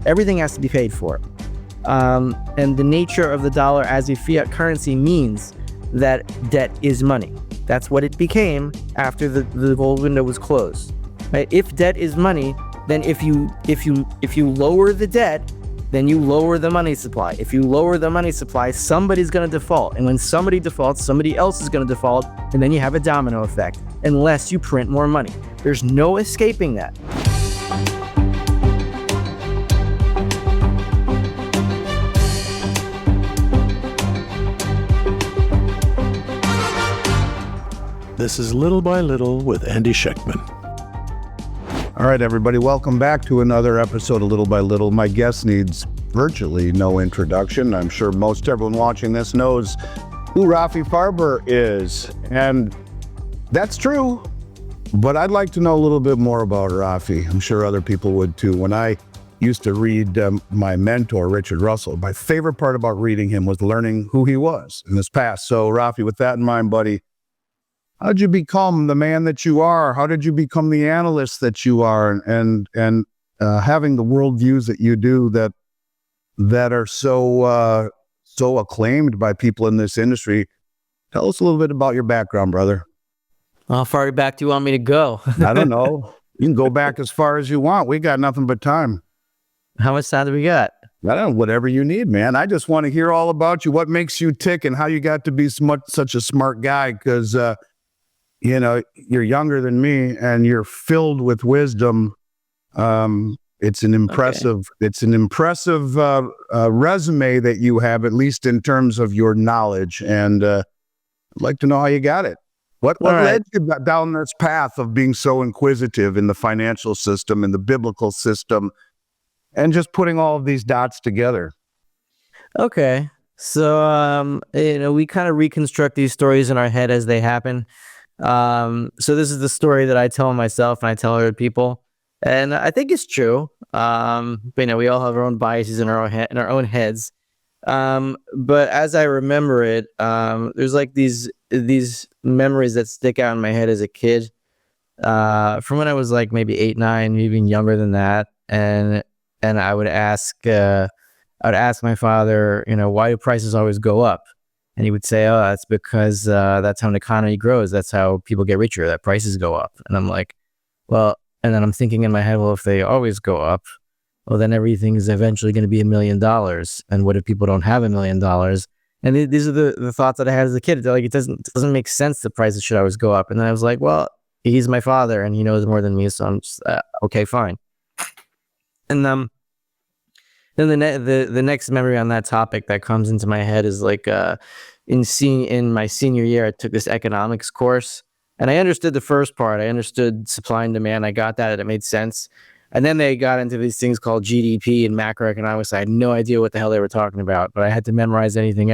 Everything has to be paid for. And the nature of the dollar as a fiat currency means that debt is money. That's what it became after the gold window was closed. Right? If debt is money, then if you lower the debt, then you lower the money supply. If you lower the money supply, somebody's going to default. And when somebody defaults, somebody else is going to default. And then you have a domino effect, unless you print more money. There's no escaping that. This is Little by Little with Andy Schechtman. All right, everybody, welcome back to another episode of Little by Little. My guest needs virtually no introduction. I'm sure most everyone watching this knows who Rafi Farber is, and that's true. But I'd like to know a little bit more about Rafi. I'm sure other people would too. When I used to read my mentor, Richard Russell, my favorite part about reading him was learning who he was in his past. So Rafi, with that in mind, buddy, how did you become the man that you are? How did you become the analyst that you are, and having the worldviews that you do that are so acclaimed by people in this industry? Tell us a little bit about your background, brother. How far back do you want me to go? I don't know. You can go back as far as you want. We got nothing but time. How much time do we got? I don't know, whatever you need, man. I just want to hear all about you, what makes you tick, and how you got to be such a smart guy, because you know, you're younger than me and you're filled with wisdom. It's an impressive resume that you have, at least in terms of your knowledge. And I'd like to know how you got it. What led you down this path of being so inquisitive in the financial system, in the biblical system, and just putting all of these dots together? Okay. So, we kind of reconstruct these stories in our head as they happen. So this is the story that I tell myself and I tell other people, and I think it's true. But we all have our own biases in our own heads. But as I remember it, there's like these memories that stick out in my head as a kid, from when I was like maybe 8, 9, maybe even younger than that. And I would ask my father, why do prices always go up? And he would say, oh, that's because that's how an economy grows. That's how people get richer, that prices go up. And I'm like, well, and then I'm thinking in my head, well, if they always go up, well, then everything is eventually going to be $1 million. And what if people don't have $1 million? And these are the thoughts that I had as a kid. They're like, it doesn't make sense that prices should always go up. And then I was like, well, he's my father and he knows more than me. So I'm just, okay, fine. And then the next memory on that topic that comes into my head is like, in my senior year, I took this economics course, and I understood the first part. I understood supply and demand. I got that, and it made sense. And then they got into these things called GDP and macroeconomics. I had no idea what the hell they were talking about, but I had to memorize everything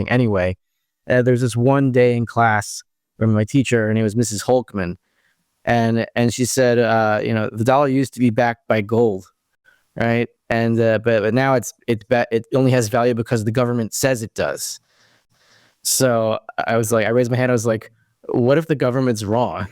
anyway. There's this one day in class from my teacher, her name was Mrs. Holkman, and she said, the dollar used to be backed by gold, right? And but now it only has value because the government says it does. So I raised my hand. I was like, what if the government's wrong?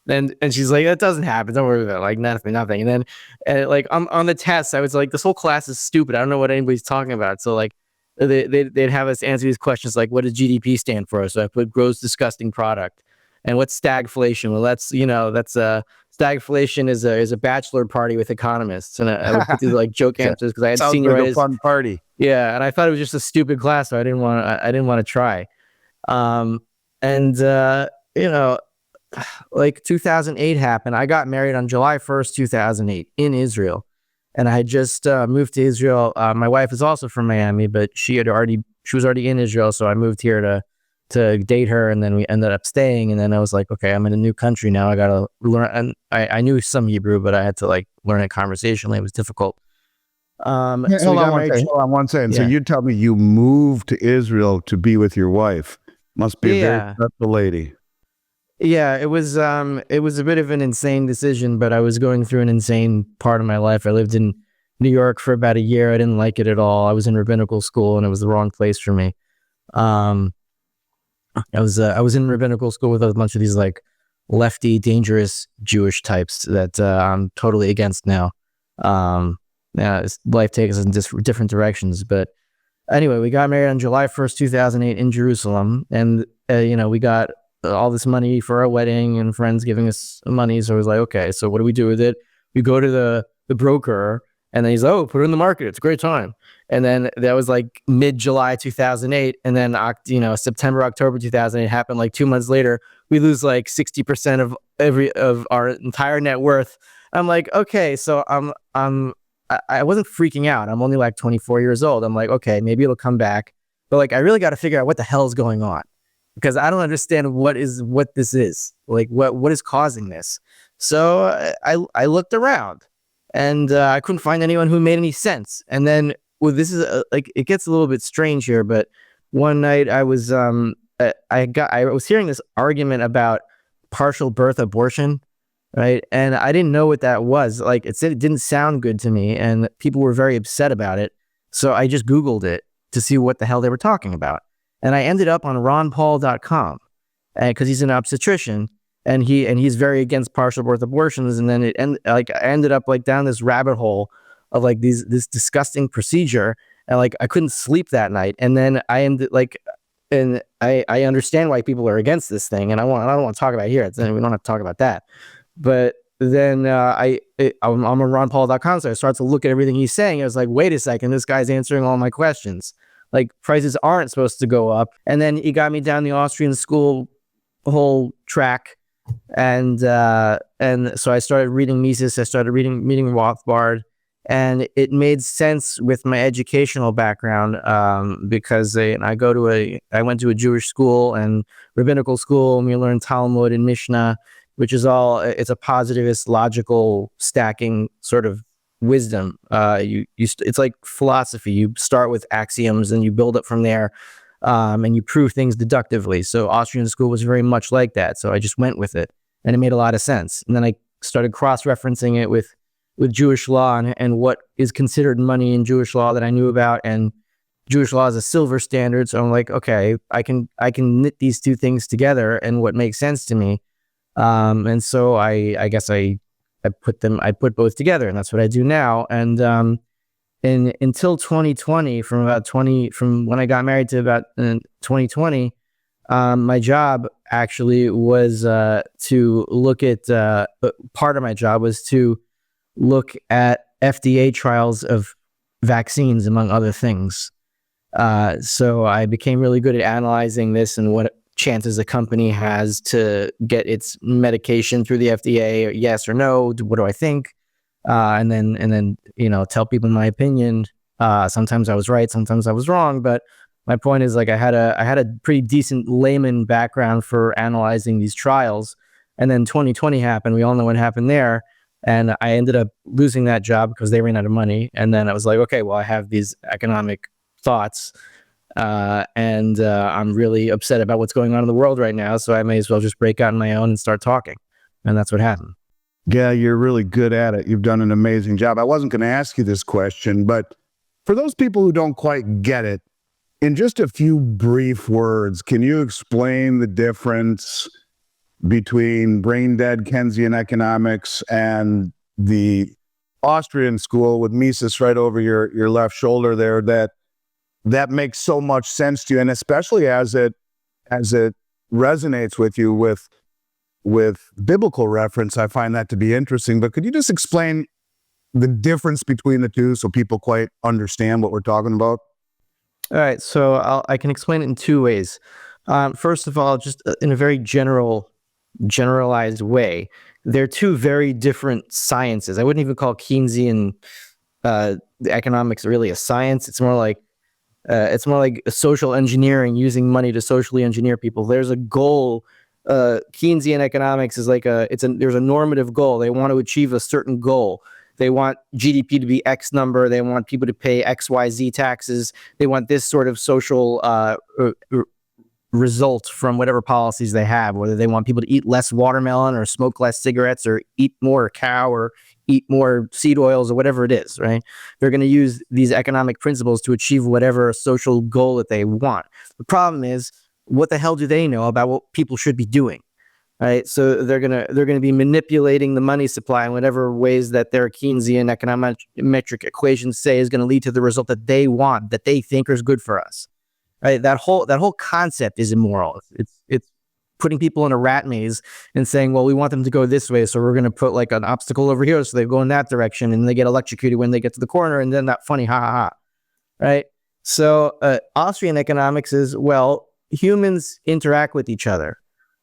and she's like, that doesn't happen. Don't worry about it. Like nothing. And then like on the test, I was like, this whole class is stupid. I don't know what anybody's talking about. So like they'd have us answer these questions like, what does GDP stand for? So I put gross disgusting product. And what's stagflation? Well, that's stagflation is a bachelor party with economists, and I would do like joke answers because I had senioritis. Like a fun party. Yeah, and I thought it was just a stupid class, so I didn't want to try. Like 2008 happened. I got married on July 1st, 2008 in Israel, and I had just moved to Israel. My wife is also from Miami, but she was already in Israel, so I moved here to date her, and then we ended up staying. And then I was like, okay, I'm in a new country now. I gotta learn. And I knew some Hebrew, but I had to like learn it conversationally. It was difficult. Hold on one second. Yeah. So you tell me you moved to Israel to be with your wife. Must be a very special lady. Yeah, it was a bit of an insane decision, but I was going through an insane part of my life. I lived in New York for about a year. I didn't like it at all. I was in rabbinical school, and it was the wrong place for me. I was in rabbinical school with a bunch of these like lefty, dangerous Jewish types that I'm totally against now. life takes us in different directions. But anyway, we got married on July 1st, 2008 in Jerusalem. And, we got all this money for our wedding and friends giving us money. So I was like, okay, so what do we do with it? We go to the broker, and then he's like, oh, put it in the market. It's a great time. And then that was like mid-July 2008. And then, September, October 2008 happened like 2 months later. We lose like 60% of our entire net worth. I'm like, okay, so I wasn't freaking out. I'm only like 24 years old. I'm like, okay, maybe it'll come back. But like, I really got to figure out what the hell is going on, because I don't understand what this is. Like, what is causing this? So I looked around, and I couldn't find anyone who made any sense. And then, well, this is it gets a little bit strange here. But one night I was I was hearing this argument about partial birth abortion, right? And I didn't know what that was. Like, it didn't sound good to me, and people were very upset about it. So I just Googled it to see what the hell they were talking about. And I ended up on ronpaul.com, because he's an obstetrician, and he's very against partial birth abortions. And then I ended up like down this rabbit hole of like this disgusting procedure, and like I couldn't sleep that night. And then I ended and I understand why people are against this thing, and I don't want to talk about it here. We don't have to talk about that. But then I'm on ronpaul.com, so I start to look at everything he's saying. I was like, wait a second, this guy's answering all my questions. Like, prices aren't supposed to go up. And then he got me down the Austrian school whole track. And so I started reading Mises. I started reading Rothbard, and it made sense with my educational background, because I went to a Jewish school and rabbinical school, and we learned Talmud and Mishnah, which is it's a positivist, logical, stacking sort of wisdom. It's like philosophy. You start with axioms and you build up from there, and you prove things deductively. So Austrian school was very much like that. So I just went with it, and it made a lot of sense. And then I started cross-referencing it with Jewish law and what is considered money in Jewish law that I knew about. And Jewish law is a silver standard. So I'm like, okay, I can knit these two things together and what makes sense to me. And so I guess I put both together, and that's what I do now. And until 2020, from when I got married to about 2020, my job actually was to look at part of my job was to look at FDA trials of vaccines, among other things. So I became really good at analyzing this and what chances a company has to get its medication through the FDA, yes or no. What do I think? And then tell people my opinion. Sometimes I was right, sometimes I was wrong. But my point is, like, I had a pretty decent layman background for analyzing these trials. And then 2020 happened. We all know what happened there. And I ended up losing that job because they ran out of money. And then I was like, okay, well, I have these economic thoughts. And I'm really upset about what's going on in the world right now, so I may as well just break out on my own and start talking. And that's what happened. Yeah, you're really good at it. You've done an amazing job. I wasn't going to ask you this question, but for those people who don't quite get it, in just a few brief words, can you explain the difference between brain-dead Keynesian economics and the Austrian school with Mises right over your left shoulder there, that makes so much sense to you, and especially as it resonates with you with biblical reference? I find that to be interesting. But could you just explain the difference between the two so people quite understand what we're talking about? All right, so I can explain it in two ways. First of all, just in a very generalized way, they're two very different sciences. I wouldn't even call Keynesian economics really a science. It's more like social engineering, using money to socially engineer people. There's a goal. Keynesian economics is like there's a normative goal. They want to achieve a certain goal. They want GDP to be X number. They want people to pay XYZ taxes. They want this sort of social result from whatever policies they have, whether they want people to eat less watermelon or smoke less cigarettes or eat more cow or eat more seed oils or whatever it is, right? They're going to use these economic principles to achieve whatever social goal that they want. The problem is, what the hell do they know about what people should be doing? right? So they're gonna be manipulating the money supply in whatever ways that their Keynesian econometric equations say is going to lead to the result that they want, that they think is good for us, right? That whole concept is immoral. It's putting people in a rat maze and saying, well, we want them to go this way, so we're going to put like an obstacle over here so they go in that direction and they get electrocuted when they get to the corner, and then that funny ha ha ha, right? So Austrian economics is, well, humans interact with each other.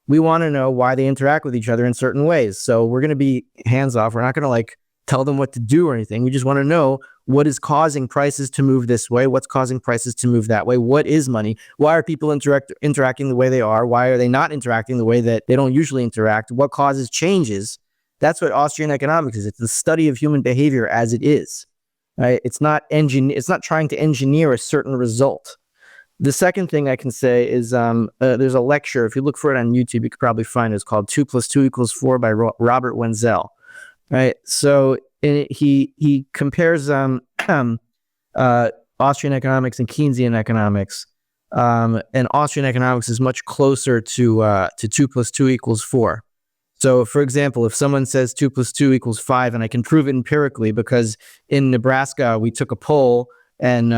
We want to know why they interact with each other in certain ways. So we're going to be hands off. We're not going to like tell them what to do or anything. We just want to know what is causing prices to move this way, what's causing prices to move that way, what is money, why are people interacting the way they are, why are they not interacting the way that they don't usually interact, what causes changes. That's what Austrian economics is. It's the study of human behavior as it is. Right? It's not trying to engineer a certain result. The second thing I can say is there's a lecture. If you look for it on YouTube, you could probably find it. It's called 2 + 2 = 4 by Robert Wenzel. Right. So he compares Austrian economics and Keynesian economics. And Austrian economics is much closer to 2 + 2 = 4. So, for example, if someone says 2 + 2 = 5, and I can prove it empirically because in Nebraska we took a poll, and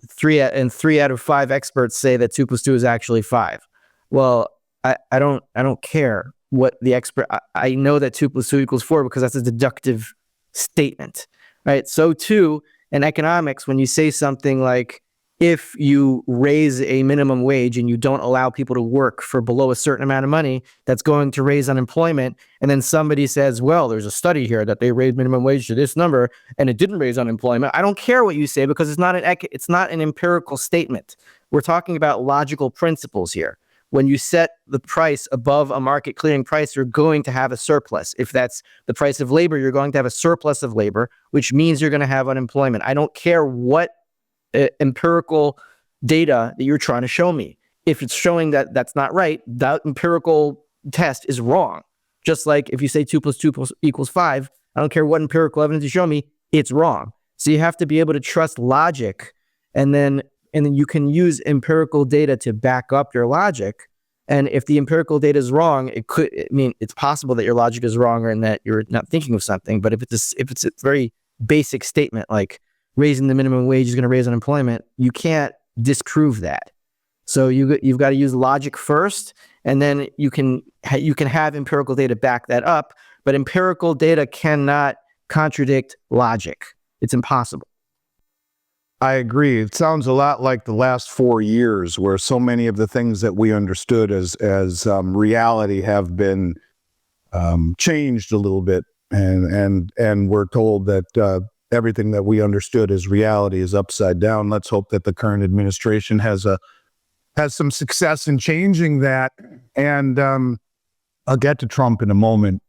three out of 5 experts say that 2 + 2 is actually 5. Well, I don't care what the expert. I know that 2 + 2 = 4 because that's a deductive statement, right? So too in economics, when you say something like, if you raise a minimum wage and you don't allow people to work for below a certain amount of money, that's going to raise unemployment. And then somebody says, well, there's a study here that they raised minimum wage to this number and it didn't raise unemployment. I don't care what you say because it's not an empirical statement. We're talking about logical principles here. When you set the price above a market clearing price, you're going to have a surplus. If that's the price of labor, you're going to have a surplus of labor, which means you're going to have unemployment. I don't care what empirical data that you're trying to show me. If it's showing that that's not right, that empirical test is wrong. Just like if you say 2 + 2 = 5, I don't care what empirical evidence you show me, it's wrong. So you have to be able to trust logic, and then you can use empirical data to back up your logic. And if the empirical data is wrong, it's possible that your logic is wrong and that you're not thinking of something. But if it's a very basic statement like raising the minimum wage is going to raise unemployment, you can't disprove that. So you've got to use logic first, and then you can have empirical data back that up. But empirical data cannot contradict logic. It's impossible. I agree. It sounds a lot like the last 4 years, where so many of the things that we understood as reality have been changed a little bit, and we're told that everything that we understood as reality is upside down. Let's hope that the current administration has some success in changing that. And I'll get to Trump in a moment.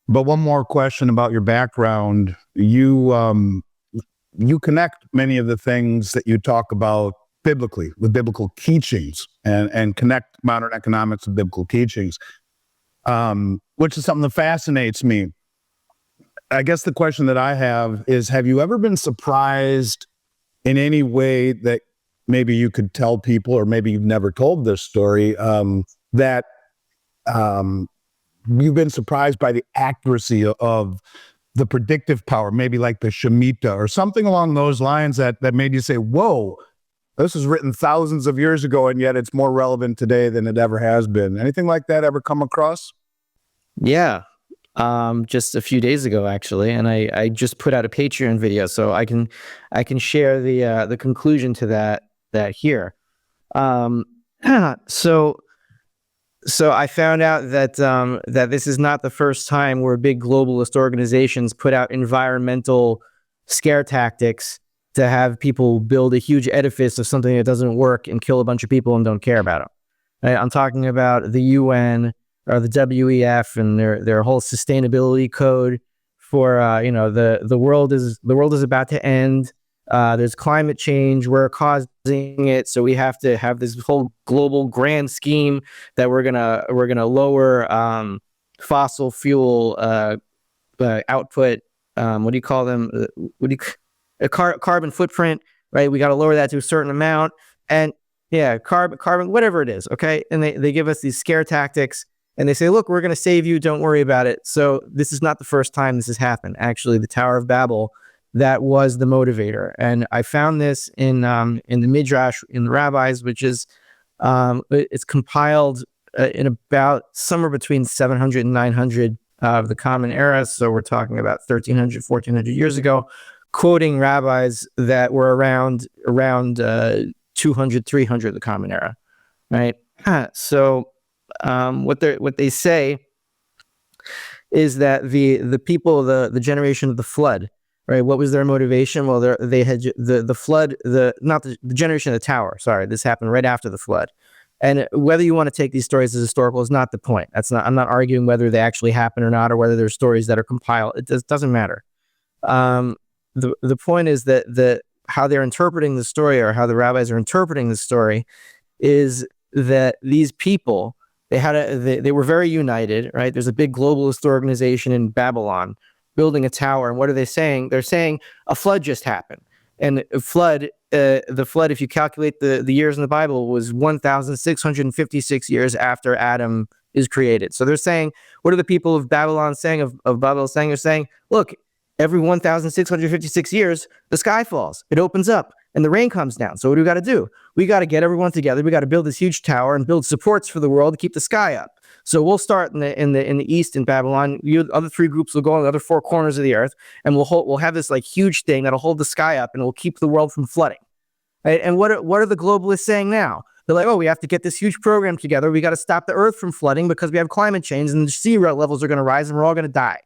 But one more question about your background. You connect many of the things that you talk about biblically with biblical teachings, and connect modern economics with biblical teachings, which is something that fascinates me. I guess the question that I have is, have you ever been surprised in any way that maybe you could tell people, or maybe you've never told this story, that you've been surprised by the accuracy of the predictive power, maybe like the Shemitah or something along those lines that made you say, whoa, this was written thousands of years ago and yet it's more relevant today than it ever has been? Anything like that ever come across? Yeah. Just a few days ago, actually, and I just put out a Patreon video, so I can share the conclusion to that here. So I found out that this is not the first time where big globalist organizations put out environmental scare tactics to have people build a huge edifice of something that doesn't work and kill a bunch of people and don't care about them. Right? I'm talking about the UN or the WEF and their whole sustainability code for the world is about to end. There's climate change, we're causing it, so we have to have this whole global grand scheme that we're gonna lower fossil fuel output. What do you call them? Carbon footprint, right? We got to lower that to a certain amount, and carbon, whatever it is, okay. And they give us these scare tactics, and they say, look, we're going to save you. Don't worry about it. So this is not the first time this has happened. Actually, the Tower of Babel, that was the motivator. And I found this in the Midrash, in the rabbis, which is, it's compiled in about somewhere between 700 and 900 of the Common Era. So we're talking about 1300, 1400 years ago, quoting rabbis that were around 200, 300 of the Common Era, right? So what they say is that the people, the generation of the flood, right? What was their motivation? Well, they had the flood, not the generation of the tower. Sorry, this happened right after the flood. And whether you want to take these stories as historical is not the point. I'm not arguing whether they actually happened or not, or whether they're stories that are compiled. It doesn't matter. The point is that how they're interpreting the story, or how the rabbis are interpreting the story, is that these people, they were very united, right? There's a big globalist organization in Babylon building a tower, and what are they saying? They're saying a flood just happened, and the flood, if you calculate the years in the Bible, was 1,656 years after Adam is created. So they're saying, what are the people of Babylon saying, of Babel saying? They're saying, look, every 1,656 years, the sky falls, it opens up, and the rain comes down. So what do we got to do? We got to get everyone together. We got to build this huge tower and build supports for the world to keep the sky up. So we'll start in the east in Babylon. The other three groups will go on the other four corners of the earth, and we'll have this like huge thing that'll hold the sky up, and it will keep the world from flooding. Right? And what are the globalists saying now? They're like, oh, we have to get this huge program together. We got to stop the earth from flooding because we have climate change, and the sea levels are going to rise, and we're all going to die.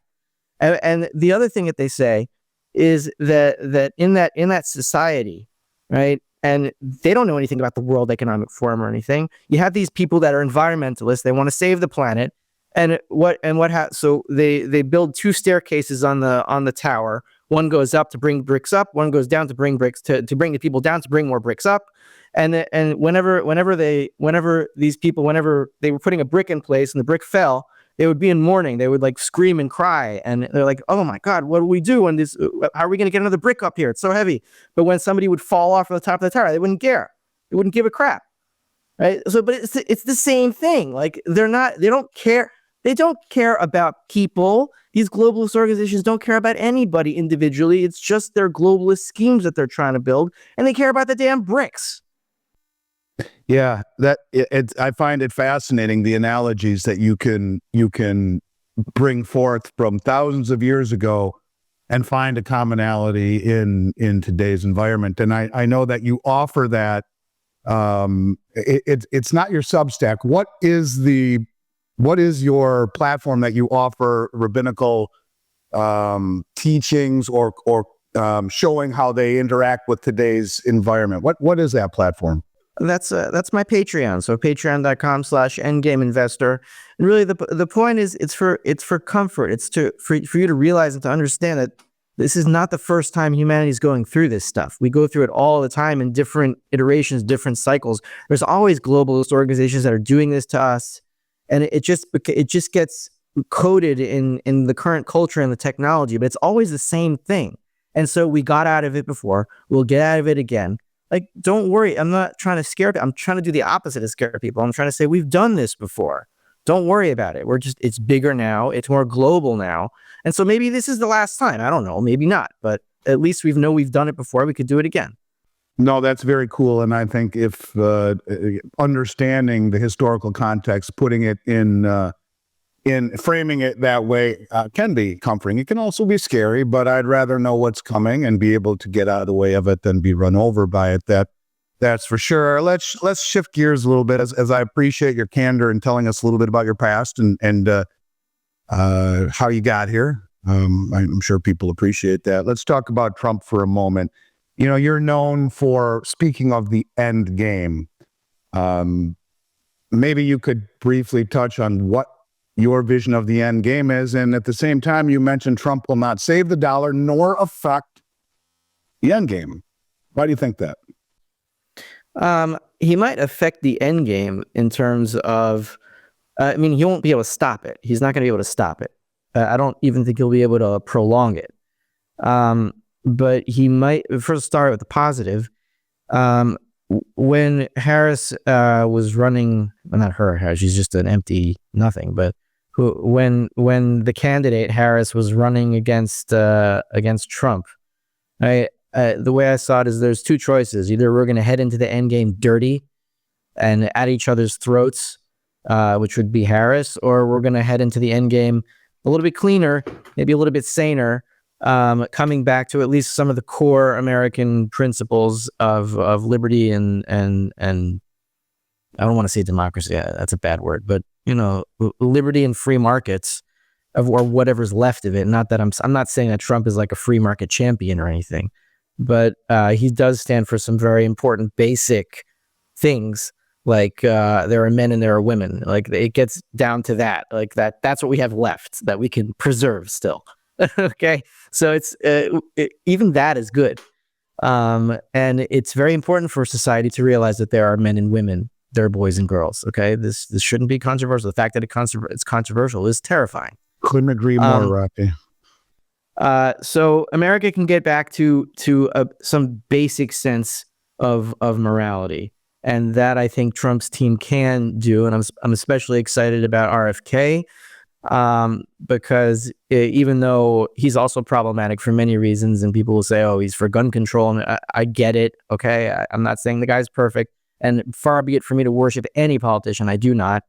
And the other thing that they say is that in that society, right? And they don't know anything about the World Economic Forum or anything. You have these people that are environmentalists. They want to save the planet. So they build two staircases on the tower. One goes up to bring bricks up. One goes down to bring bricks to bring the people down to bring more bricks up. And whenever these people, whenever they were putting a brick in place and the brick fell, they would be in mourning. They would like scream and cry, and they're like, "Oh my God, what do we do? And this, how are we going to get another brick up here? It's so heavy." But when somebody would fall off from the top of the tower, they wouldn't care. They wouldn't give a crap, right? So, but it's the same thing. Like they don't care. They don't care about people. These globalist organizations don't care about anybody individually. It's just their globalist schemes that they're trying to build, and they care about the damn bricks. Yeah, I find it fascinating, the analogies that you can bring forth from thousands of years ago and find a commonality in today's environment. And I know that you offer that. It's not your Substack. What is your platform that you offer rabbinical teachings or showing how they interact with today's environment? What is that platform? That's my Patreon. So patreon.com/End Game Investor. And really the point is it's for comfort. It's for you to realize and to understand that this is not the first time humanity is going through this stuff. We go through it all the time in different iterations, different cycles. There's always globalist organizations that are doing this to us, and it just gets coded in the current culture and the technology, but it's always the same thing. And so we got out of it before. We'll get out of it again. Like, don't worry. I'm not trying to scare people. I'm trying to do the opposite of scare people. I'm trying to say we've done this before. Don't worry about it. It's bigger now. It's more global now. And so maybe this is the last time. I don't know. Maybe not. But at least we've done it before. We could do it again. No, that's very cool. And I think if understanding the historical context, putting it in framing it that way can be comforting. It can also be scary, but I'd rather know what's coming and be able to get out of the way of it than be run over by it. That's for sure. Let's shift gears a little bit as I appreciate your candor and telling us a little bit about your past and how you got here. I'm sure people appreciate that. Let's talk about Trump for a moment. You know, you're known for speaking of the end game. Maybe you could briefly touch on what your vision of the end game is. And at the same time, you mentioned Trump will not save the dollar nor affect the end game. Why do you think that? He might affect the end game in terms of, he won't be able to stop it. He's not going to be able to stop it. I don't even think he'll be able to prolong it. But he might, first start with the positive. when Harris was running, well, not her, she's just an empty nothing, but when the candidate Harris was running against Trump, the way I saw it is there's two choices. Either we're going to head into the end game dirty and at each other's throats, which would be Harris, or we're going to head into the end game a little bit cleaner, maybe a little bit saner, coming back to at least some of the core American principles of liberty and I don't want to say democracy. That's a bad word, but liberty and free markets or whatever's left of it. Not that I'm not saying that Trump is like a free market champion or anything, but he does stand for some very important basic things. Like there are men and there are women. Like it gets down to that. Like that's what we have left that we can preserve still. Okay, so it's even that is good, and it's very important for society to realize that there are men and women, there are boys and girls. Okay, this shouldn't be controversial. The fact that it's controversial is terrifying. Couldn't agree more, Rafi. So America can get back to some basic sense of morality. And that I think Trump's team can do, and I'm especially excited about RFK because even though he's also problematic for many reasons, and people will say, "Oh, he's for gun control," and I get it. Okay, I'm not saying the guy's perfect, and far be it for me to worship any politician. I do not,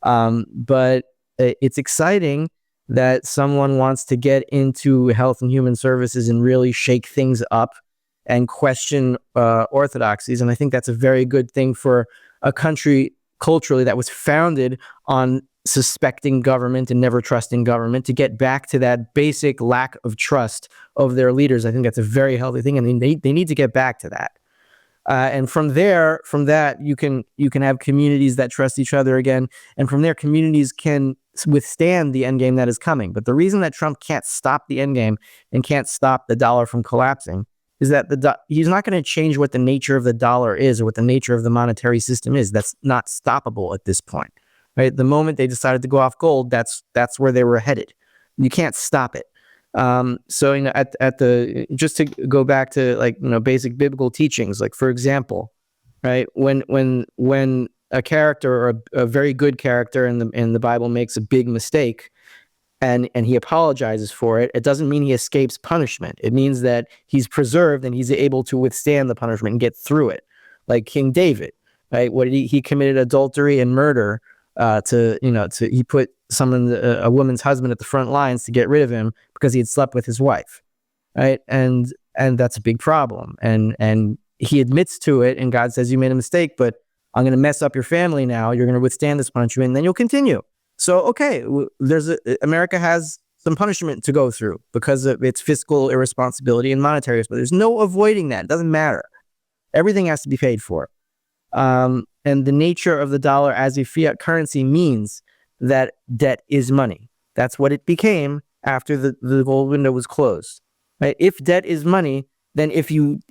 but it's exciting that someone wants to get into health and human services and really shake things up and question orthodoxies. And I think that's a very good thing for a country culturally that was founded on suspecting government and never trusting government, to get back to that basic lack of trust of their leaders. I think that's a very healthy thing. And they need to get back to that. And from that, you can have communities that trust each other again. And from there, communities can withstand the end game that is coming. But the reason that Trump can't stop the end game and can't stop the dollar from collapsing is that he's not going to change what the nature of the dollar is or what the nature of the monetary system is. That's not stoppable at this point, right? The moment they decided to go off gold, that's where they were headed. You can't stop it. So just to go back to basic biblical teachings, like for example, right, when a character or a very good character in the Bible makes a big mistake, and he apologizes for it, it doesn't mean he escapes punishment. It means that he's preserved and he's able to withstand the punishment and get through it. Like King David, right? What did he committed adultery and murder he put a woman's husband at the front lines to get rid of him because he had slept with his wife, right? And that's a big problem. And he admits to it, and God says, "You made a mistake, but I'm going to mess up your family now. You're going to withstand this punishment, and then you'll continue." So, okay, America has some punishment to go through because of its fiscal irresponsibility and monetary, but there's no avoiding that. It doesn't matter. Everything has to be paid for. And the nature of the dollar as a fiat currency means that debt is money. That's what it became after the gold window was closed. Right? If debt is money, then if you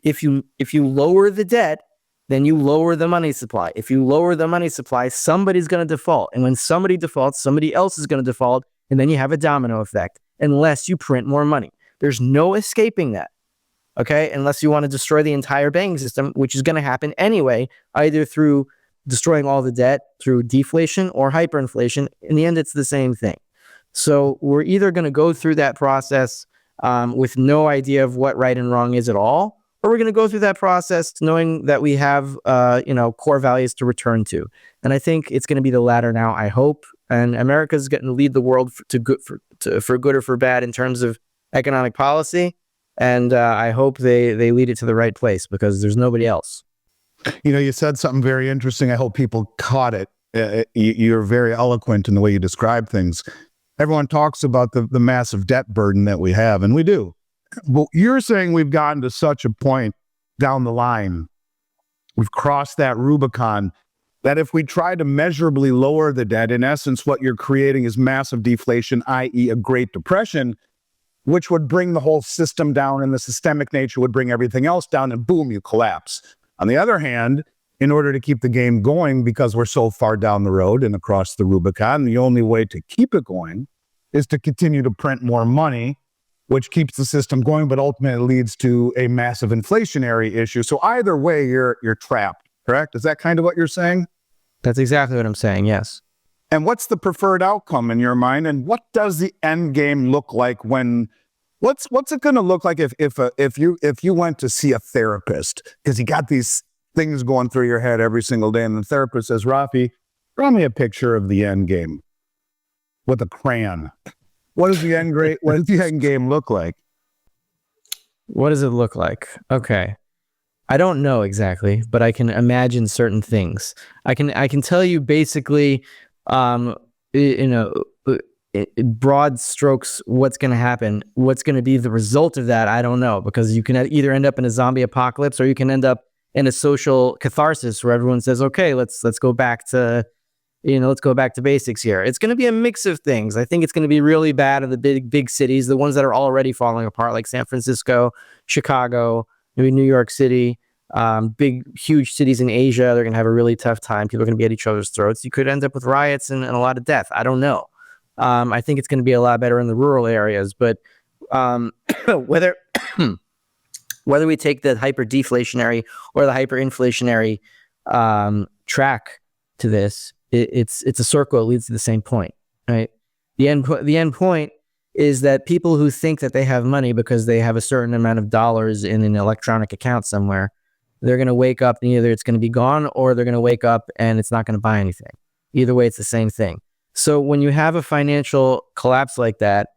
lower the debt, then you lower the money supply. If you lower the money supply, somebody's going to default. And when somebody defaults, somebody else is going to default. And then you have a domino effect unless you print more money. There's no escaping that. Okay? Unless you want to destroy the entire banking system, which is going to happen anyway, either through destroying all the debt, through deflation or hyperinflation. In the end, it's the same thing. So we're either going to go through that process with no idea of what right and wrong is at all, or we're going to go through that process knowing that we have, core values to return to. And I think it's going to be the latter now, I hope. And America's going to lead the world for good or for bad in terms of economic policy. And I hope they lead it to the right place because there's nobody else. You said something very interesting. I hope people caught it. You're very eloquent in the way you describe things. Everyone talks about the massive debt burden that we have, and we do. But you're saying we've gotten to such a point down the line, we've crossed that Rubicon, that if we try to measurably lower the debt, in essence, what you're creating is massive deflation, i.e. a Great Depression, which would bring the whole system down, and the systemic nature would bring everything else down, and boom, you collapse. On the other hand, in order to keep the game going, because we're so far down the road and across the Rubicon, the only way to keep it going is to continue to print more money, which keeps the system going, but ultimately leads to a massive inflationary issue. So either way, you're trapped. correct? Is that kind of what you're saying? That's exactly what I'm saying, yes. And what's the preferred outcome in your mind? And what does the end game look like when, what's it going to look like if you went to see a therapist? Because you got these things going through your head every single day, and the therapist says, Rafi, draw me a picture of the end game with a crayon. What does the end game look like? What does it look like? Okay. I don't know exactly, but I can imagine certain things. I can tell you basically, broad strokes, what's going to happen. What's going to be the result of that, I don't know, because you can either end up in a zombie apocalypse or you can end up in a social catharsis where everyone says, okay, let's go back to, let's go back to basics here. It's going to be a mix of things. I think it's going to be really bad in the big cities, the ones that are already falling apart, like San Francisco, Chicago, maybe New York City, big, huge cities in Asia. They're going to have a really tough time. People are going to be at each other's throats. You could end up with riots and a lot of death. I don't know. I think it's going to be a lot better in the rural areas, but whether whether we take the hyper deflationary or the hyperinflationary track to this, it's a circle. It leads to the same point, right? The end point is that people who think that they have money because they have a certain amount of dollars in an electronic account somewhere, they're going to wake up and either it's going to be gone or they're going to wake up and it's not going to buy anything. Either way, it's the same thing. So when you have a financial collapse like that,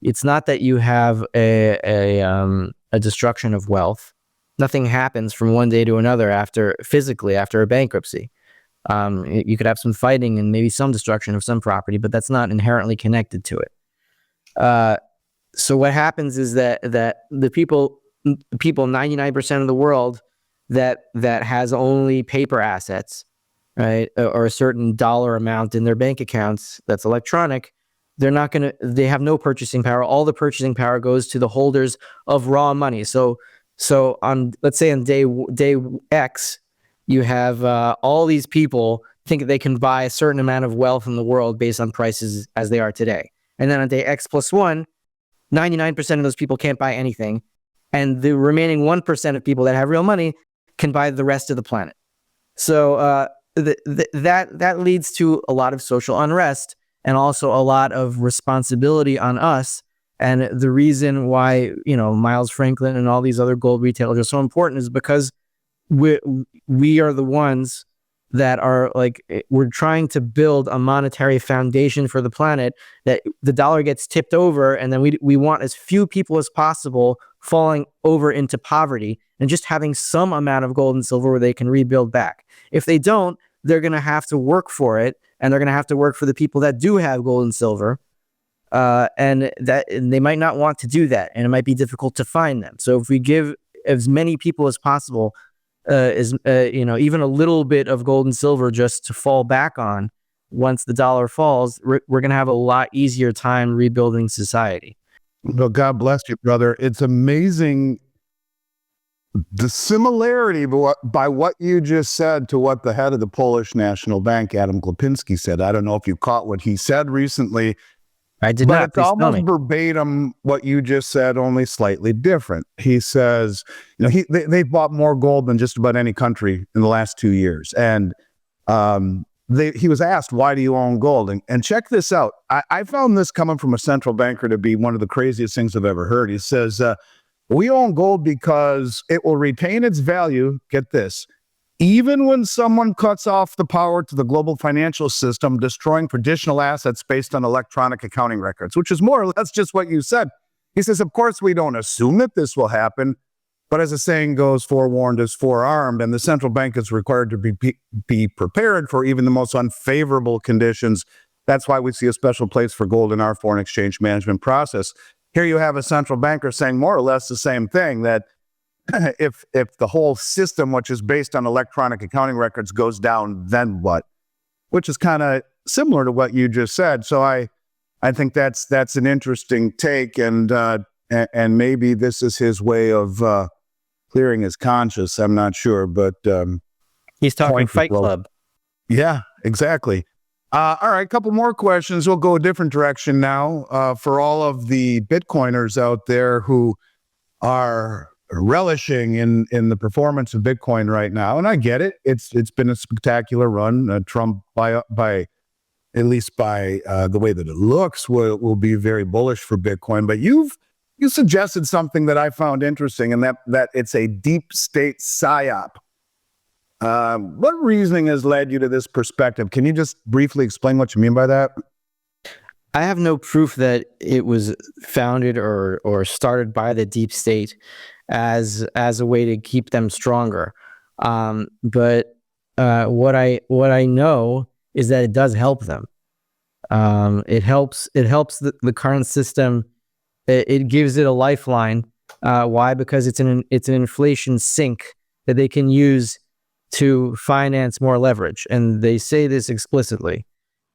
it's not that you have a destruction of wealth. Nothing happens from one day to another after a bankruptcy. You could have some fighting and maybe some destruction of some property, but that's not inherently connected to it. So what happens is that the people 99% of the world that has only paper assets, right, or a certain dollar amount in their bank accounts that's electronic, they have no purchasing power. All the purchasing power goes to the holders of raw money. So let's say on day X, you have all these people think that they can buy a certain amount of wealth in the world based on prices as they are today. And then on day X plus 1, 99% of those people can't buy anything. And the remaining 1% of people that have real money can buy the rest of the planet. So that leads to a lot of social unrest and also a lot of responsibility on us. And the reason why, Miles Franklin and all these other gold retailers are so important is because we are the ones that are we're trying to build a monetary foundation for the planet, that the dollar gets tipped over, and then we want as few people as possible falling over into poverty and just having some amount of gold and silver where they can rebuild back. If they don't, they're going to have to work for it, and they're going to have to work for the people that do have gold and silver, and they might not want to do that, and it might be difficult to find them. So if we give as many people as possible even a little bit of gold and silver just to fall back on once the dollar falls, we're going to have a lot easier time rebuilding society. Well, God bless you, brother. It's amazing the similarity by what you just said to what the head of the Polish National Bank, Adam Glapiński, said. I don't know if you caught what he said recently. I did not. But it's almost verbatim what you just said, only slightly different. He says, they've bought more gold than just about any country in the last 2 years. And he was asked, why do you own gold? And check this out. I found this coming from a central banker to be one of the craziest things I've ever heard. He says, we own gold because it will retain its value, get this, even when someone cuts off the power to the global financial system, destroying traditional assets based on electronic accounting records, which is more or less just what you said. He says, of course, we don't assume that this will happen, but as the saying goes, forewarned is forearmed, and the central bank is required to be prepared for even the most unfavorable conditions. That's why we see a special place for gold in our foreign exchange management process. Here you have a central banker saying more or less the same thing, that if the whole system, which is based on electronic accounting records, goes down, then what? Which is kind of similar to what you just said. So I think that's an interesting take, and maybe this is his way of clearing his conscience. I'm not sure, but he's talking Fight Club. Yeah, exactly. All right, a couple more questions. We'll go a different direction now. For all of the Bitcoiners out there who are relishing in the performance of Bitcoin right now, and I get it. It's been a spectacular run. Trump, by at least by the way that it looks, will be very bullish for Bitcoin. But you suggested something that I found interesting, and that it's a deep state psyop. What reasoning has led you to this perspective? Can you just briefly explain what you mean by that? I have no proof that it was founded or started by the deep state as a way to keep them stronger. But what I know is that it does help them. It helps the current system. It gives it a lifeline. Why? Because it's an inflation sink that they can use to finance more leverage, and they say this explicitly.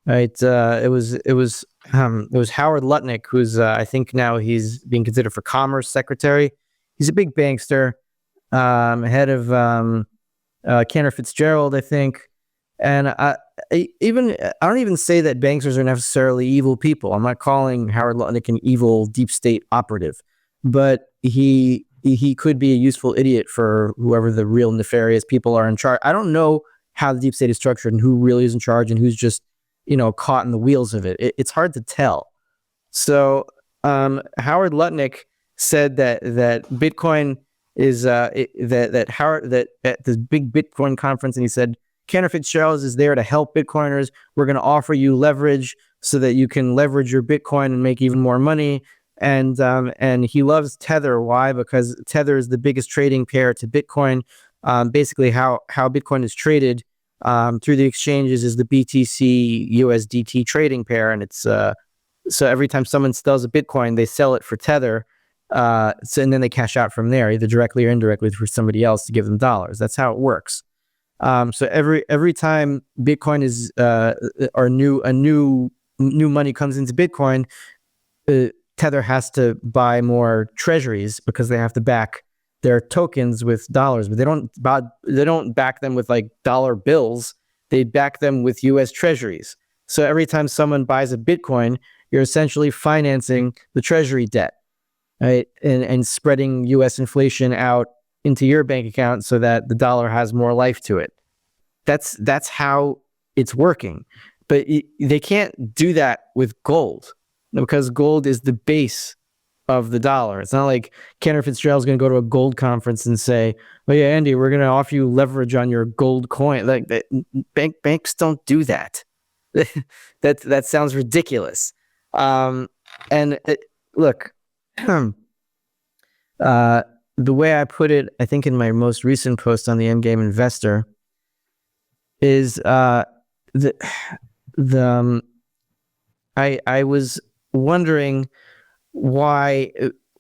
Right? It was Howard Lutnick, who's I think now he's being considered for Commerce Secretary. He's a big bankster, head of Cantor Fitzgerald, I think. And I don't even say that banksters are necessarily evil people. I'm not calling Howard Lutnick an evil deep state operative, but he could be a useful idiot for whoever the real nefarious people are in charge. I don't know how the deep state is structured and who really is in charge and who's just caught in the wheels of it. It's hard to tell. So Howard Lutnick said that Bitcoin is that at this big Bitcoin conference, and he said Cantor Fitzgerald is there to help Bitcoiners. We're going to offer you leverage so that you can leverage your Bitcoin and make even more money. And he loves Tether. Why? Because Tether is the biggest trading pair to Bitcoin. Basically, how Bitcoin is traded through the exchanges is the BTC USDT trading pair, and it's so every time someone sells a Bitcoin, they sell it for Tether, and then they cash out from there, either directly or indirectly for somebody else to give them dollars. That's how it works. So every time Bitcoin is or new money comes into Bitcoin, Tether has to buy more treasuries because they have to back their tokens with dollars, but they don't back them with like dollar bills. They back them with U.S. treasuries. So every time someone buys a Bitcoin, you're essentially financing the treasury debt, right? And spreading U.S. inflation out into your bank account so that the dollar has more life to it. That's how it's working. But they can't do that with gold because gold is the base of the dollar. It's not like Cantor Fitzgerald's going to go to a gold conference and say, "Oh yeah, Andy, we're going to offer you leverage on your gold coin." Like banks don't do that. That sounds ridiculous. Look, the way I put it, I think in my most recent post on the End Game Investor, is I was wondering why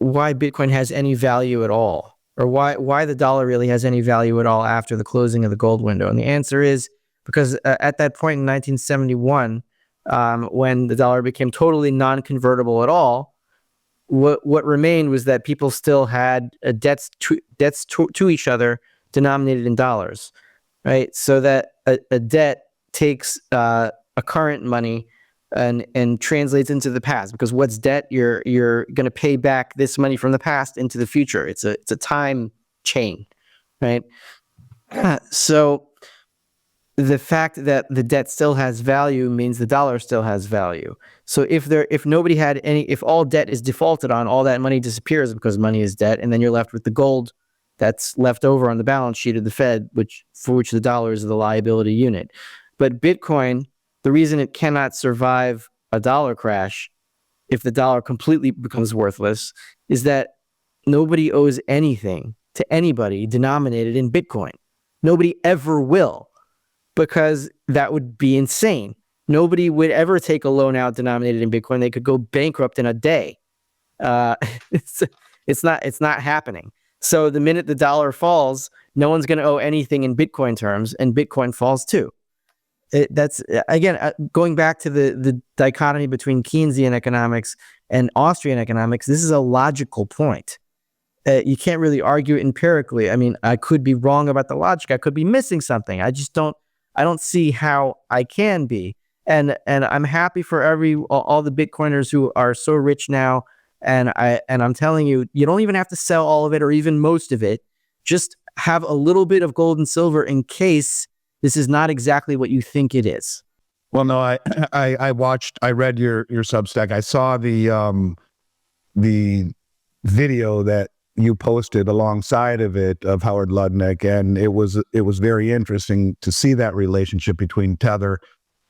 Bitcoin has any value at all, or why the dollar really has any value at all after the closing of the gold window. And the answer is because at that point in 1971, when the dollar became totally non-convertible at all, what remained was that people still had debts to each other denominated in dollars, right? So that a debt takes a current money and translates into the past, because what's debt? You're going to pay back this money from the past into the future. It's a time chain, right? So the fact that the debt still has value means the dollar still has value. So if all debt is defaulted on, all that money disappears because money is debt, and then you're left with the gold that's left over on the balance sheet of the Fed, for which the dollar is the liability unit. But Bitcoin, the reason it cannot survive a dollar crash if the dollar completely becomes worthless is that nobody owes anything to anybody denominated in Bitcoin. Nobody ever will, because that would be insane. Nobody would ever take a loan out denominated in Bitcoin. They could go bankrupt in a day. It's not happening. So the minute the dollar falls, no one's going to owe anything in Bitcoin terms, and Bitcoin falls too. That's again going back to the dichotomy between Keynesian economics and Austrian economics. This is a logical point. You can't really argue it empirically. I mean, I could be wrong about the logic. I could be missing something. I don't see how I can be. And I'm happy for all the Bitcoiners who are so rich now And I'm telling you, you don't even have to sell all of it or even most of it. Just have a little bit of gold and silver in case this is not exactly what you think it is. Well, no, I read your Substack. I saw the video that you posted alongside of it of Howard Lutnick, and it was very interesting to see that relationship between Tether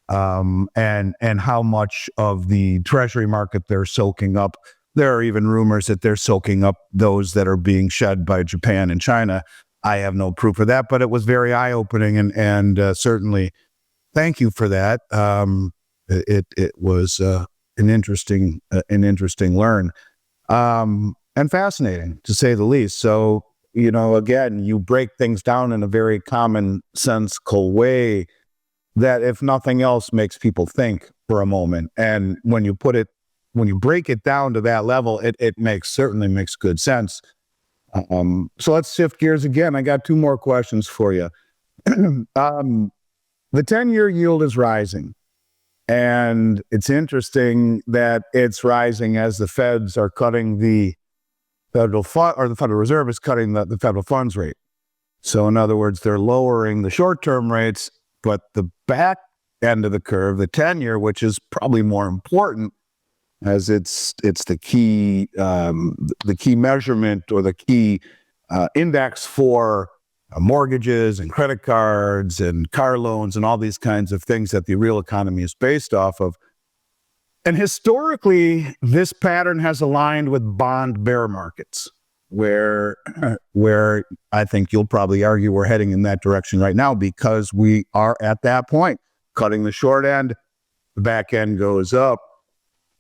and how much of the treasury market they're soaking up. There are even rumors that they're soaking up those that are being shed by Japan and China. I have no proof of that, but it was very eye-opening, and certainly thank you for that. It was an interesting learn, and fascinating to say the least. So, again, you break things down in a very commonsensical way that, if nothing else, makes people think for a moment. And when you break it down to that level, it certainly makes good sense. So let's shift gears again. I got two more questions for you. The 10-year yield is rising, and it's interesting that it's rising as the Feds are cutting the Federal Reserve is cutting the federal funds rate. So in other words, they're lowering the short-term rates, but the back end of the curve, the 10-year, which is probably more important, as it's the key measurement or the key index for mortgages and credit cards and car loans and all these kinds of things that the real economy is based off of. And historically, this pattern has aligned with bond bear markets, where I think you'll probably argue we're heading in that direction right now, because we are at that point, cutting the short end, the back end goes up.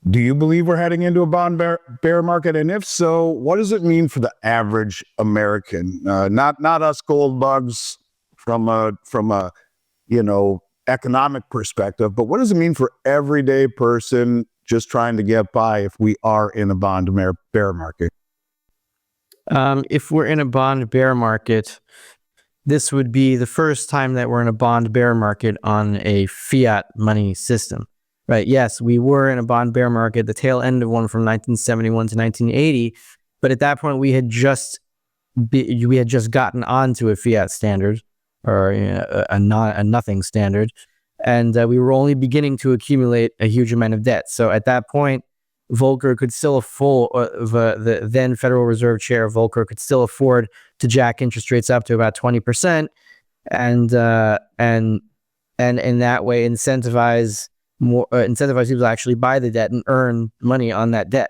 Do you believe we're heading into a bond bear market? And if so, what does it mean for the average American? Not us gold bugs from a economic perspective, but what does it mean for everyday person just trying to get by if we are in a bond bear market? If we're in a bond bear market, this would be the first time that we're in a bond bear market on a fiat money system. Right. Yes, we were in a bond bear market, the tail end of one from 1971 to 1980. But at that point, we had just gotten onto a fiat standard, or a nothing standard, and we were only beginning to accumulate a huge amount of debt. So at that point, Volcker could still afford, the then Federal Reserve Chair Volcker could still afford to jack interest rates up to about 20%, and in that way incentivize people to actually buy the debt and earn money on that debt.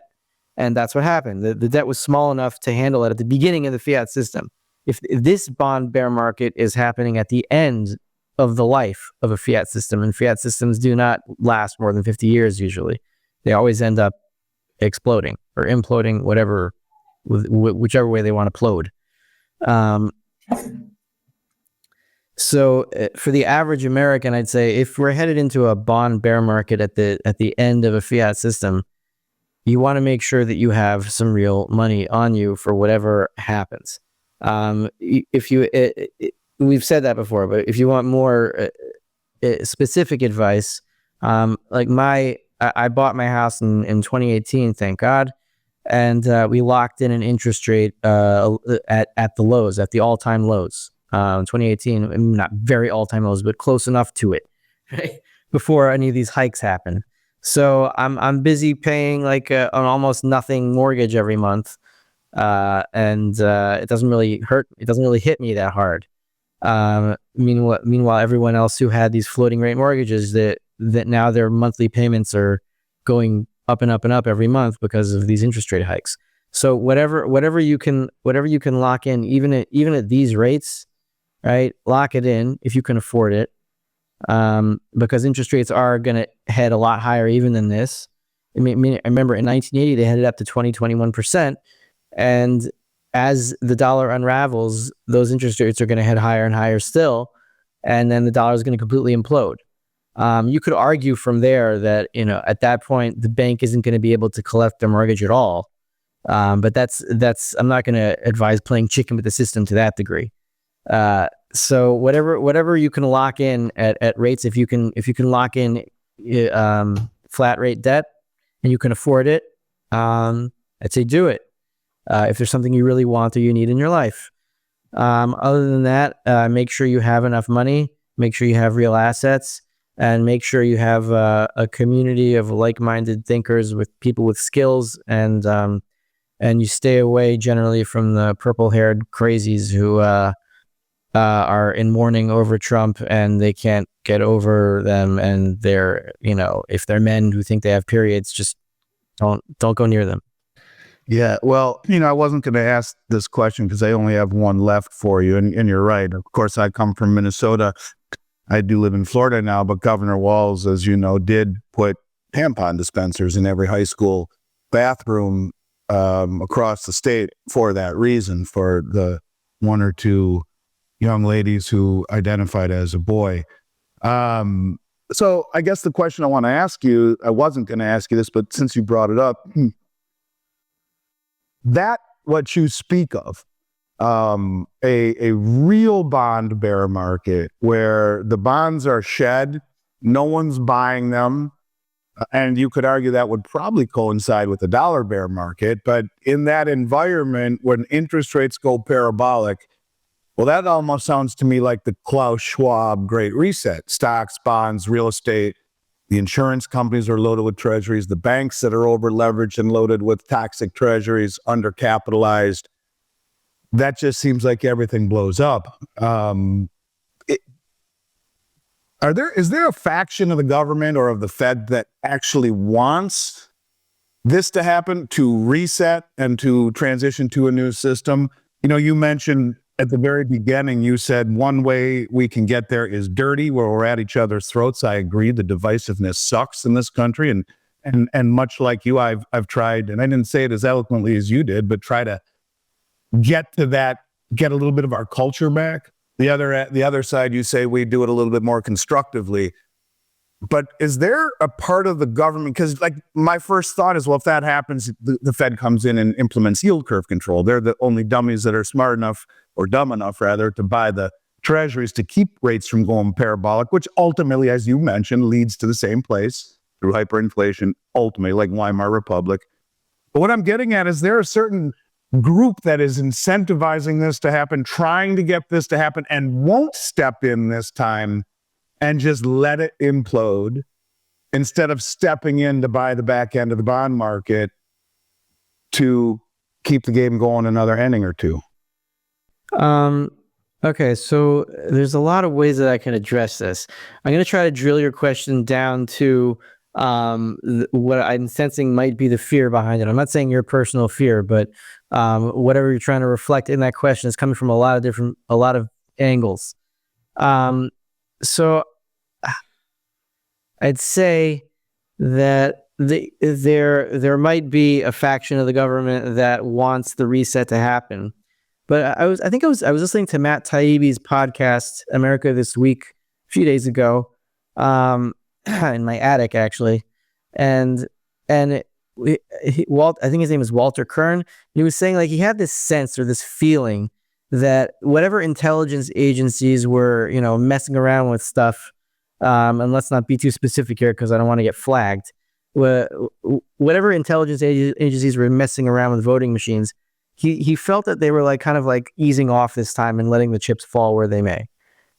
And that's what happened. The debt was small enough to handle it at the beginning of the fiat system. If this bond bear market is happening at the end of the life of a fiat system, and fiat systems do not last more than 50 years usually, they always end up exploding or imploding, whichever way they want to plode. So for the average American, I'd say if we're headed into a bond bear market at the end of a fiat system, you want to make sure that you have some real money on you for whatever happens. We've said that before, but if you want more specific advice, I bought my house in 2018, thank God, and we locked in an interest rate at the lows, at the all-time lows. 2018, not very all-time lows, but close enough to it, right? Before any of these hikes happen. So I'm busy paying like an almost nothing mortgage every month, and it doesn't really hurt. It doesn't really hit me that hard. Meanwhile, everyone else who had these floating rate mortgages that now their monthly payments are going up and up and up every month because of these interest rate hikes. So whatever you can lock in, even at these rates, right? Lock it in if you can afford it, because interest rates are going to head a lot higher even than this. I remember in 1980 they headed up to 21%, and as the dollar unravels, those interest rates are going to head higher and higher still, and then the dollar is going to completely implode. You could argue from there that at that point the bank isn't going to be able to collect their mortgage at all. But that's I'm not going to advise playing chicken with the system to that degree. So whatever you can lock in at rates, if you can lock in flat rate debt and you can afford it, I'd say do it if there's something you really want or you need in your life. Other than that, make sure you have enough money, make sure you have real assets, and make sure you have a community of like-minded thinkers with people with skills, and you stay away generally from the purple-haired crazies who are in mourning over Trump and they can't get over them, and they're, if they're men who think they have periods, just don't go near them. Yeah, well, I wasn't going to ask this question because I only have one left for you, and you're right. Of course, I come from Minnesota. I do live in Florida now, but Governor Walz, as you know, did put tampon dispensers in every high school bathroom across the state for that reason, for the one or two young ladies who identified as a boy. So I guess the question I want to ask you, I wasn't going to ask you this, but since you brought it up, that what you speak of, a real bond bear market where the bonds are shed, no one's buying them, and you could argue that would probably coincide with the dollar bear market. But in that environment, when interest rates go parabolic, well, that almost sounds to me like the Klaus Schwab Great Reset. Stocks, bonds, real estate. The insurance companies are loaded with treasuries. The banks that are over-leveraged and loaded with toxic treasuries, undercapitalized. That just seems like everything blows up. Is there a faction of the government or of the Fed that actually wants this to happen, to reset and to transition to a new system? You mentioned at the very beginning, you said one way we can get there is dirty, where we're at each other's throats. I agree. The divisiveness sucks in this country. And much like you, I've tried, and I didn't say it as eloquently as you did, but try to get to that, get a little bit of our culture back. The other side, you say we do it a little bit more constructively. But is there a part of the government, because like my first thought is, well, if that happens, the Fed comes in and implements yield curve control. They're the only dummies that are smart enough, or dumb enough rather, to buy the treasuries to keep rates from going parabolic, which ultimately, as you mentioned, leads to the same place through hyperinflation, ultimately like Weimar Republic. But what I'm getting at is, there a certain group that is incentivizing this to happen, trying to get this to happen, and won't step in this time and just let it implode instead of stepping in to buy the back end of the bond market to keep the game going another inning or two? Okay, so there's a lot of ways that I can address this. I'm going to try to drill your question down to what I'm sensing might be the fear behind it. I'm not saying your personal fear, but whatever you're trying to reflect in that question is coming from a lot of angles. So I'd say that there might be a faction of the government that wants the reset to happen. But I was listening to Matt Taibbi's podcast, America This Week, a few days ago, in my attic actually, and I think his name is Walter Kern. He was saying, like, he had this sense or this feeling that whatever intelligence agencies were, messing around with stuff, and let's not be too specific here because I don't want to get flagged. Whatever intelligence agencies were messing around with voting machines, he felt that they were kind of easing off this time and letting the chips fall where they may,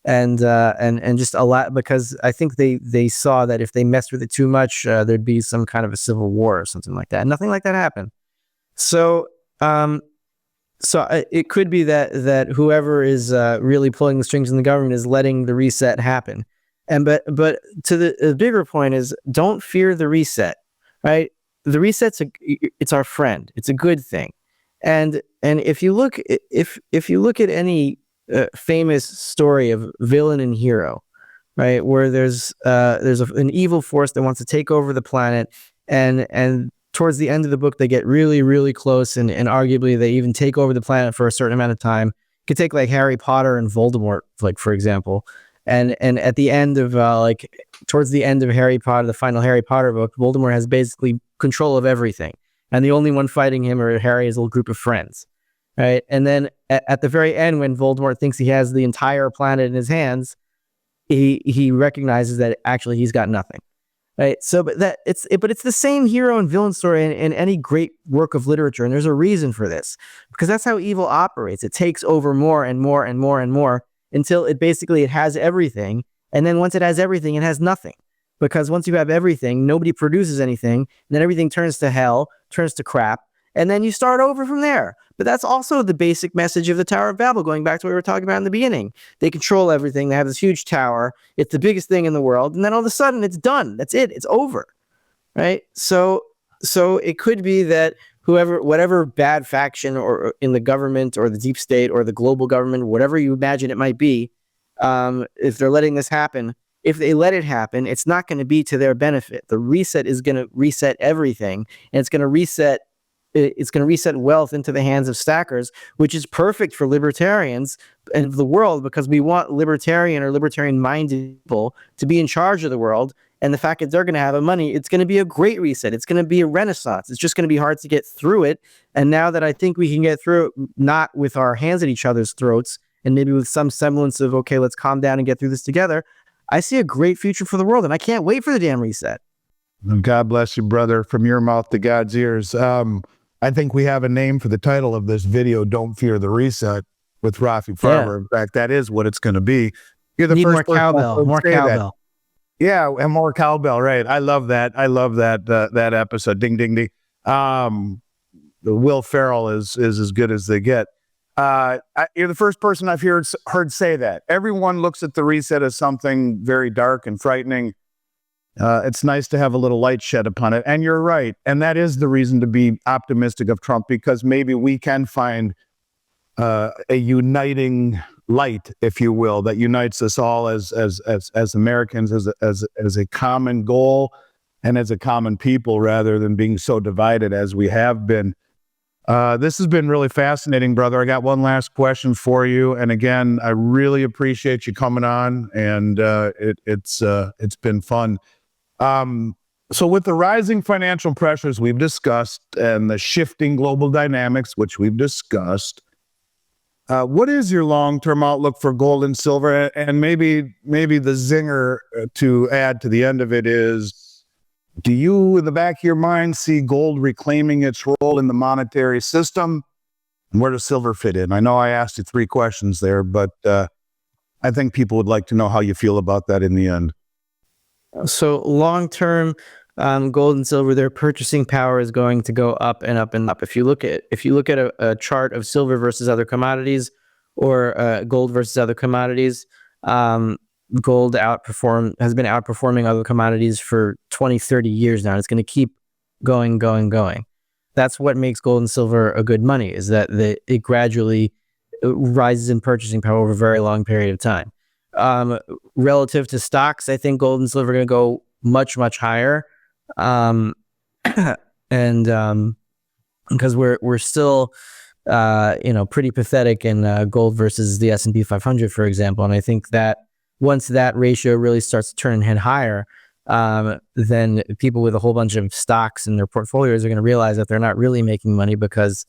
and just a lot, because I think they saw that if they messed with it too much, there'd be some kind of a civil war or something like that. Nothing like that happened. So it could be that whoever is really pulling the strings in the government is letting the reset happen. But to the bigger point is, don't fear the reset, right? The reset's it's our friend. It's a good thing. And if you look at any famous story of villain and hero, right, where there's an evil force that wants to take over the planet, and towards the end of the book they get really, really close, and arguably they even take over the planet for a certain amount of time. You could take Harry Potter and Voldemort, for example, and at the end of towards the end of Harry Potter, the final Harry Potter book, Voldemort has basically control of everything. And the only one fighting him are Harry's little group of friends, right? And then at the very end, when Voldemort thinks he has the entire planet in his hands, he recognizes that actually he's got nothing. right? So, but it's the same hero and villain story in any great work of literature, and there's a reason for this, because that's how evil operates. It takes over more and more and more and more until it has everything, and then once it has everything, it has nothing. Because once you have everything, nobody produces anything, and then everything turns to hell, turns to crap, and then you start over from there. But that's also the basic message of the Tower of Babel, going back to what we were talking about in the beginning. They control everything. They have this huge tower. It's the biggest thing in the world. And then all of a sudden, it's done. That's it. It's over, right? So it could be that whatever bad faction or in the government or the deep state or the global government, whatever you imagine it might be, if they're letting this happen, if they let it happen, it's not going to be to their benefit. The reset is going to reset everything, and it's going to reset wealth into the hands of stackers, which is perfect for libertarians and the world, because we want libertarian or libertarian-minded people to be in charge of the world. And the fact that they're going to have money, it's going to be a great reset. It's going to be a renaissance. It's just going to be hard to get through it. And now that I think we can get through it, not with our hands at each other's throats, and maybe with some semblance of, okay, let's calm down and get through this together, I see a great future for the world, and I can't wait for the damn reset. God bless you, brother, from your mouth to God's ears. I think we have a name for the title of this video, Don't Fear the Reset, with Rafi Farber. In fact, that is what it's going to be. You're the Need first more person cowbell, more cowbell. Yeah, and more cowbell, right. I love that. I love that that episode. Ding, ding, ding. Will Ferrell is as good as they get. You're the first person I've heard say that. Everyone looks at the reset as something very dark and frightening. It's nice to have a little light shed upon it. And you're right. And that is the reason to be optimistic of Trump, because maybe we can find a uniting light, if you will, that unites us all as Americans, as a common goal and as a common people, rather than being so divided as we have been. This has been really fascinating, brother. I got one last question for you. And again, I really appreciate you coming on, and it's been fun. So with the rising financial pressures we've discussed and the shifting global dynamics, which we've discussed, what is your long-term outlook for gold and silver? And maybe the zinger to add to the end of it is, do you, in the back of your mind, see gold reclaiming its role in the monetary system? And where does silver fit in? I know I asked you 3 questions there, but I think people would like to know how you feel about that in the end. So long-term, gold and silver, their purchasing power is going to go up and up and up. If you look at a chart of silver versus other commodities, or gold versus other commodities, gold has been outperforming other commodities for 20, 30 years now. And it's going to keep going. That's what makes gold and silver a good money, is that it gradually rises in purchasing power over a very long period of time. Relative to stocks, I think gold and silver are going to go much, much higher. And because we're still pretty pathetic in gold versus the S&P 500, for example. And I think that once that ratio really starts to turn and head higher, then people with a whole bunch of stocks in their portfolios are going to realize that they're not really making money, because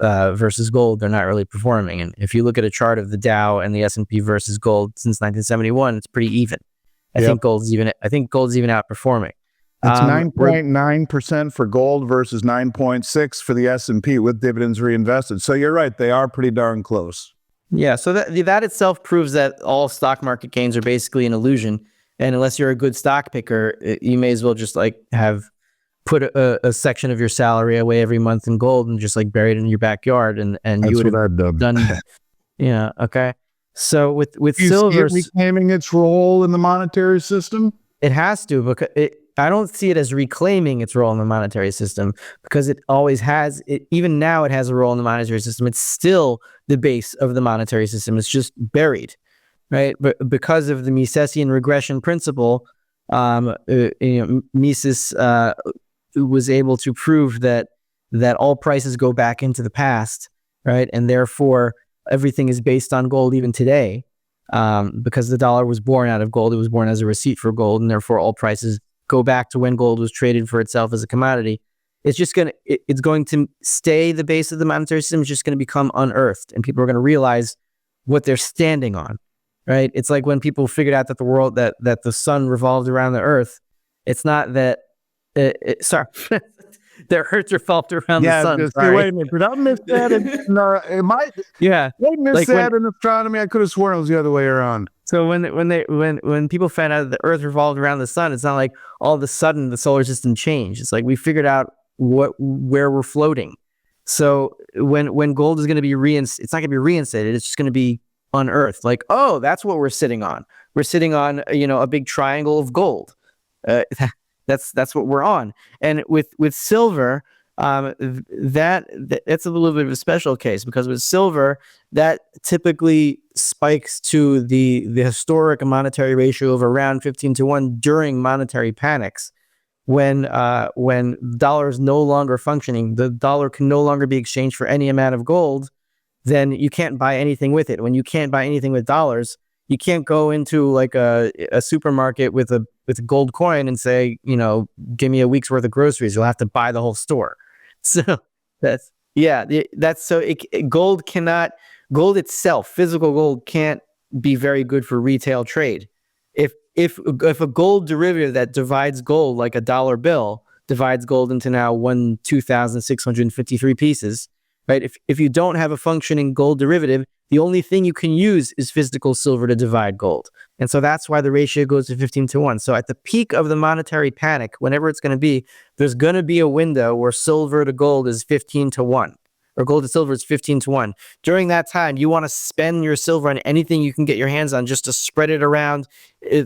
versus gold, they're not really performing. And if you look at a chart of the Dow and the S&P versus gold since 1971, it's pretty even. I think gold's even outperforming. It's 9.9% for gold versus 9.6% for the S&P with dividends reinvested. So you're right, they are pretty darn close. Yeah, so that itself proves that all stock market gains are basically an illusion. And unless you're a good stock picker, you may as well just put a section of your salary away every month in gold and just bury it in your backyard, and That's you would have done. Yeah. Okay. So with silver, see it reclaiming its role in the monetary system? It has to, because I don't see it as reclaiming its role in the monetary system, because it always has. Even now, it has a role in the monetary system. It's still the base of the monetary system. It's just buried, right? But because of the Misesian regression principle, Mises was able to prove that all prices go back into the past, right? And therefore, everything is based on gold even today, because the dollar was born out of gold. It was born as a receipt for gold, and therefore all prices go back to when gold was traded for itself as a commodity. It's going to stay the base of the monetary system. It's just going to become unearthed, and people are going to realize what they're standing on, right? It's like when people figured out that the sun revolved around the earth. It's not that. Sorry, the Earth revolved around the sun. Just, Sorry. wait a minute. Did I miss that? Am I? Yeah, I missed like that in astronomy. I could have sworn it was the other way around. So when people found out that the Earth revolved around the sun, it's not like all of a sudden the solar system changed. It's like we figured out where we're floating. So when gold is going to be it's not going to be reinstated. It's just going to be unearthed. Like, oh, that's what we're sitting on. We're sitting on a big triangle of gold. That's what we're on. And with silver, that's a little bit of a special case, because with silver, that typically spikes to the historic monetary ratio of around 15-1 during monetary panics, when the dollar is no longer functioning, the dollar can no longer be exchanged for any amount of gold, then you can't buy anything with it. When you can't buy anything with dollars, you can't go into like a supermarket with a gold coin and say, give me a week's worth of groceries. You'll have to buy the whole store. So gold itself, physical gold, can't be very good for retail trade. If a gold derivative that divides gold, like a dollar bill, divides gold into now 2,653 pieces, right? If you don't have a functioning gold derivative, the only thing you can use is physical silver to divide gold. And so that's why the ratio goes to 15-1. So at the peak of the monetary panic, whenever it's going to be, there's going to be a window where silver to gold is 15-1, or gold to silver is 15-1. During that time, you want to spend your silver on anything you can get your hands on, just to spread it around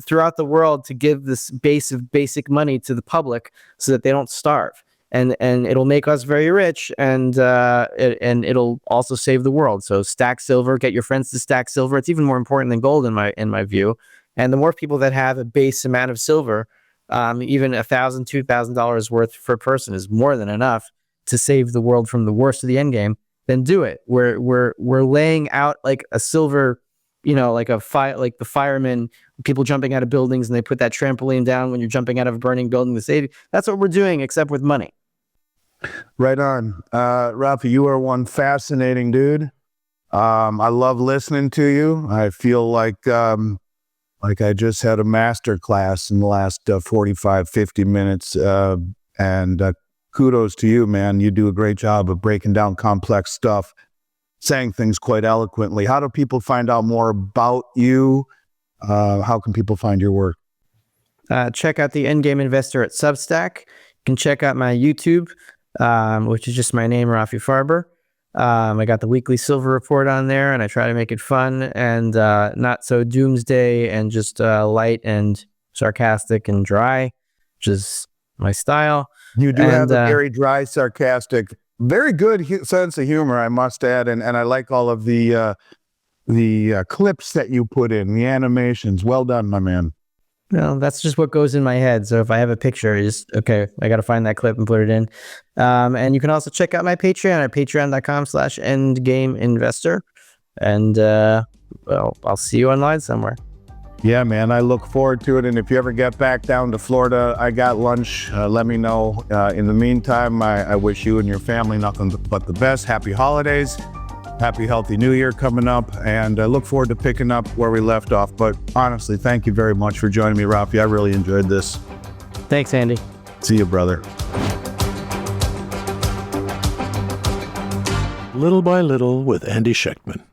throughout the world, to give this base of basic money to the public so that they don't starve. And it'll make us very rich, and it'll also save the world. So stack silver, get your friends to stack silver. It's even more important than gold in my view. And the more people that have a base amount of silver, even $1,000, $2,000 worth per person is more than enough to save the world from the worst of the end game. Then do it. We're laying out like a silver, like like the firemen, people jumping out of buildings, and they put that trampoline down when you're jumping out of a burning building to save you. That's what we're doing, except with money. Right on. Rafi, you are one fascinating dude. I love listening to you. I feel like I just had a master class in the last 45, 50 minutes. And kudos to you, man. You do a great job of breaking down complex stuff, saying things quite eloquently. How do people find out more about you? How can people find your work? Check out the End Game Investor at Substack. You can check out my YouTube, which is just my name, Rafi Farber. I got the weekly silver report on there, and I try to make it fun and not so doomsday, and just light and sarcastic and dry, which is my style. You do have a very dry, sarcastic, very good sense of humor, I must add, and I like all of the clips that you put in, the animations. Well done, my man. Well, that's just what goes in my head. So if I have a picture, I got to find that clip and put it in. And you can also check out my Patreon at patreon.com/endgameinvestor. And I'll see you online somewhere. Yeah, man, I look forward to it. And if you ever get back down to Florida, I got lunch. Let me know. In the meantime, I wish you and your family nothing but the best. Happy holidays. Happy, healthy New Year coming up, and I look forward to picking up where we left off. But honestly, thank you very much for joining me, Rafi. I really enjoyed this. Thanks, Andy. See you, brother. Little by Little with Andy Schechtman.